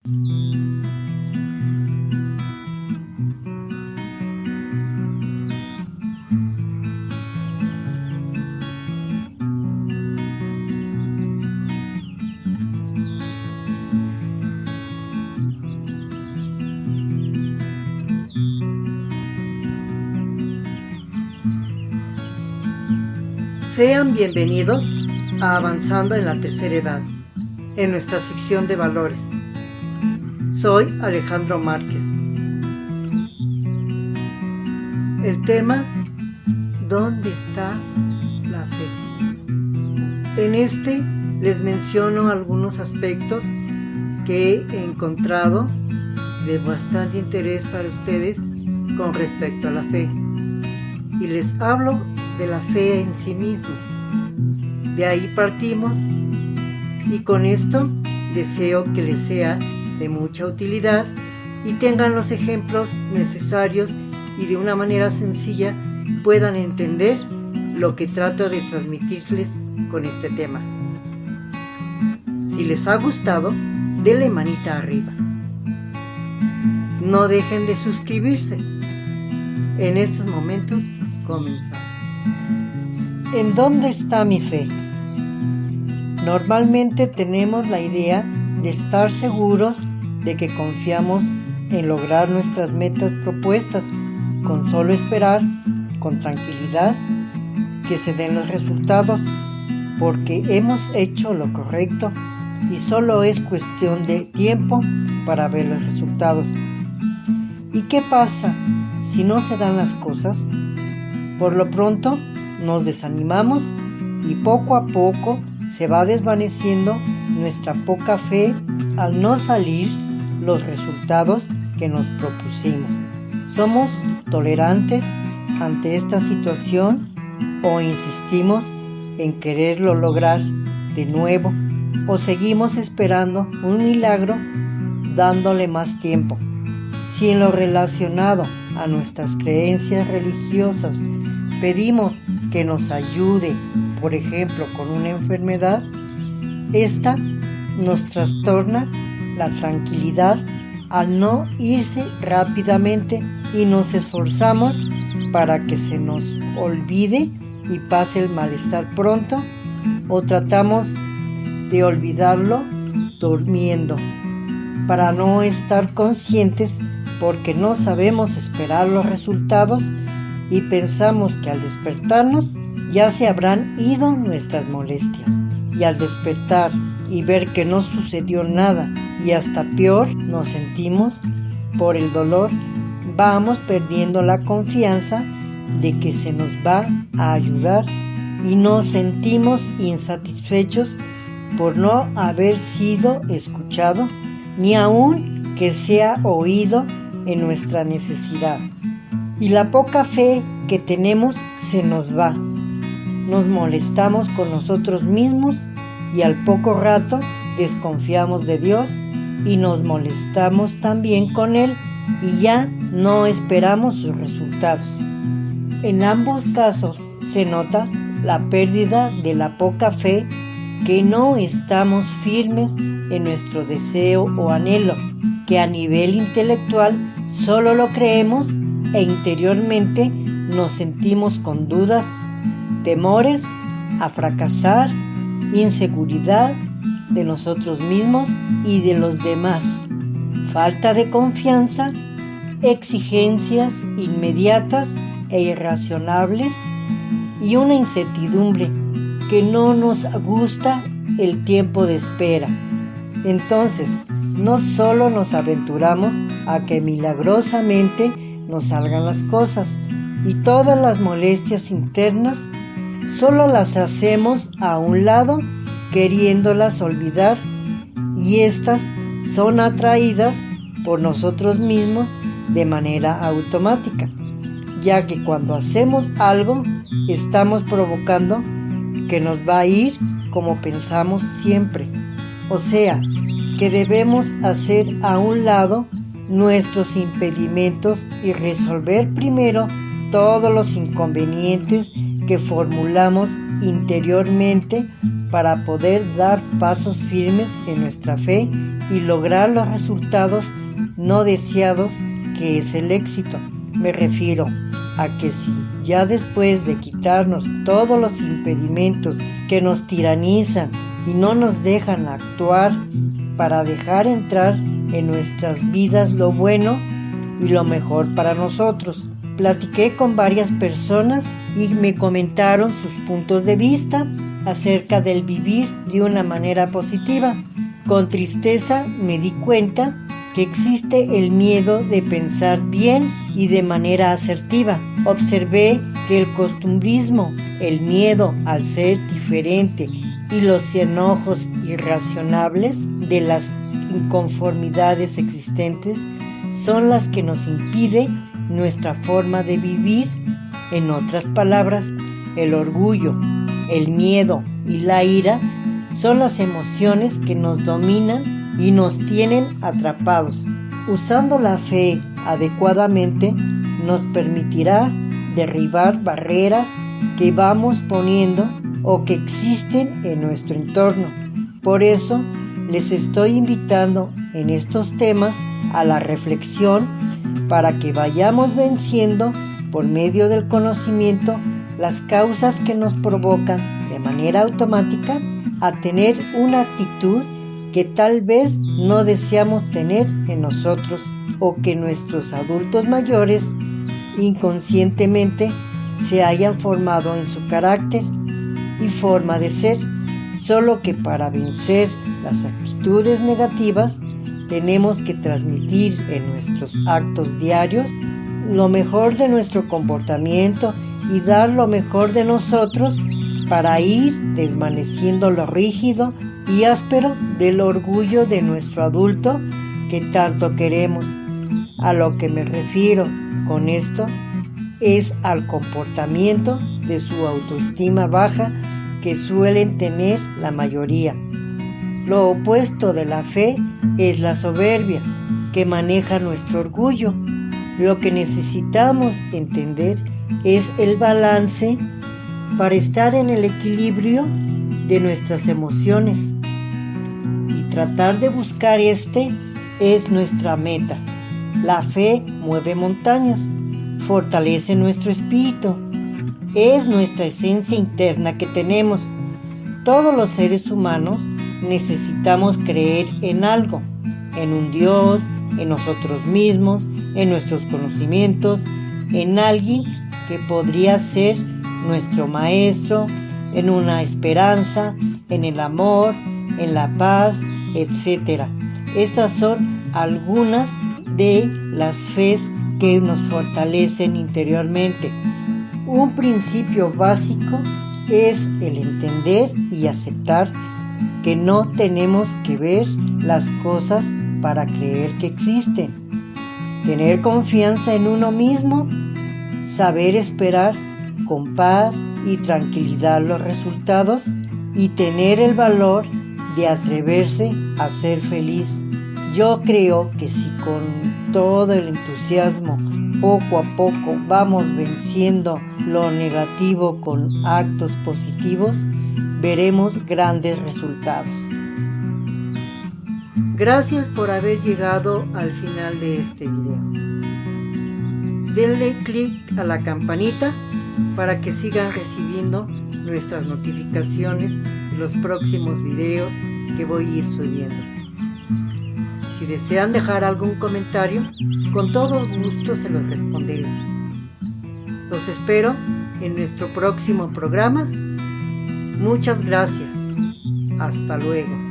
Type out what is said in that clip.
Sean bienvenidos a Avanzando en la Tercera Edad, en nuestra sección de valores. Soy Alejandro Márquez. El tema: ¿dónde está la fe? En este les menciono algunos aspectos que he encontrado de bastante interés para ustedes con respecto a la fe. Y les hablo de la fe en sí mismo. De ahí partimos, y con esto deseo que les sea de mucha utilidad y tengan los ejemplos necesarios y de una manera sencilla puedan entender lo que trato de transmitirles con este tema. Si les ha gustado, denle manita arriba. No dejen de suscribirse. En estos momentos comenzamos. ¿En dónde está mi fe? Normalmente tenemos la idea de estar seguros de que confiamos en lograr nuestras metas propuestas, con solo esperar con tranquilidad que se den los resultados, porque hemos hecho lo correcto y solo es cuestión de tiempo para ver los resultados. ¿Y qué pasa si no se dan las cosas? Por lo pronto nos desanimamos y poco a poco se va desvaneciendo nuestra poca fe al no salir los resultados que nos propusimos. ¿Somos tolerantes ante esta situación o insistimos en quererlo lograr de nuevo o seguimos esperando un milagro dándole más tiempo? Si en lo relacionado a nuestras creencias religiosas pedimos que nos ayude, por ejemplo, con una enfermedad, esta nos trastorna la tranquilidad al no irse rápidamente y nos esforzamos para que se nos olvide y pase el malestar pronto, o tratamos de olvidarlo durmiendo para no estar conscientes porque no sabemos esperar los resultados y pensamos que al despertarnos ya se habrán ido nuestras molestias. Y al despertar y ver que no sucedió nada y hasta peor nos sentimos por el dolor, vamos perdiendo la confianza de que se nos va a ayudar y nos sentimos insatisfechos por no haber sido escuchado ni aún que sea oído en nuestra necesidad. Y la poca fe que tenemos se nos va. Nos molestamos con nosotros mismos y al poco rato desconfiamos de Dios y nos molestamos también con Él y ya no esperamos sus resultados. En ambos casos se nota la pérdida de la poca fe, que no estamos firmes en nuestro deseo o anhelo, que a nivel intelectual solo lo creemos e interiormente nos sentimos con dudas, temores a fracasar, inseguridad de nosotros mismos y de los demás, falta de confianza, exigencias inmediatas e irracionables y una incertidumbre que no nos gusta el tiempo de espera. Entonces, no solo nos aventuramos a que milagrosamente nos salgan las cosas y todas las molestias internas solo las hacemos a un lado queriéndolas olvidar, y estas son atraídas por nosotros mismos de manera automática, ya que cuando hacemos algo estamos provocando que nos va a ir como pensamos siempre. O sea, que debemos hacer a un lado nuestros impedimentos y resolver primero todos los inconvenientes que formulamos interiormente para poder dar pasos firmes en nuestra fe y lograr los resultados no deseados, que es el éxito. Me refiero a que si ya después de quitarnos todos los impedimentos que nos tiranizan y no nos dejan actuar para dejar entrar en nuestras vidas lo bueno y lo mejor para nosotros. Platiqué con varias personas y me comentaron sus puntos de vista acerca del vivir de una manera positiva. Con tristeza me di cuenta que existe el miedo de pensar bien y de manera asertiva. Observé que el costumbrismo, el miedo al ser diferente y los enojos irracionables de las inconformidades existentes son las que nos impide nuestra forma de vivir. En otras palabras, el orgullo, el miedo y la ira son las emociones que nos dominan y nos tienen atrapados. Usando la fe adecuadamente nos permitirá derribar barreras que vamos poniendo o que existen en nuestro entorno. Por eso les estoy invitando en estos temas a la reflexión para que vayamos venciendo por medio del conocimiento las causas que nos provocan de manera automática a tener una actitud que tal vez no deseamos tener en nosotros o que nuestros adultos mayores inconscientemente se hayan formado en su carácter y forma de ser, solo que para vencer las actitudes negativas tenemos que transmitir en nuestros actos diarios lo mejor de nuestro comportamiento y dar lo mejor de nosotros para ir desvaneciendo lo rígido y áspero del orgullo de nuestro adulto que tanto queremos. A lo que me refiero con esto es al comportamiento de su autoestima baja que suelen tener la mayoría. Lo opuesto de la fe es la soberbia, que maneja nuestro orgullo. Lo que necesitamos entender es el balance para estar en el equilibrio de nuestras emociones, y tratar de buscar este es nuestra meta. La fe mueve montañas, fortalece nuestro espíritu, es nuestra esencia interna que tenemos. Todos los seres humanos necesitamos creer en algo, en un Dios, en nosotros mismos, en nuestros conocimientos, en alguien que podría ser nuestro maestro, en una esperanza, en el amor, en la paz, etc. Estas son algunas de las fes que nos fortalecen interiormente. Un principio básico es el entender y aceptar que no tenemos que ver las cosas para creer que existen. Tener confianza en uno mismo, saber esperar con paz y tranquilidad los resultados y tener el valor de atreverse a ser feliz. Yo creo que si con todo el entusiasmo poco a poco vamos venciendo lo negativo con actos positivos, veremos grandes resultados. Gracias por haber llegado al final de este video. Denle clic a la campanita para que sigan recibiendo nuestras notificaciones de los próximos videos que voy a ir subiendo. Si desean dejar algún comentario, con todo gusto se los responderé. Los espero en nuestro próximo programa. Muchas gracias. Hasta luego.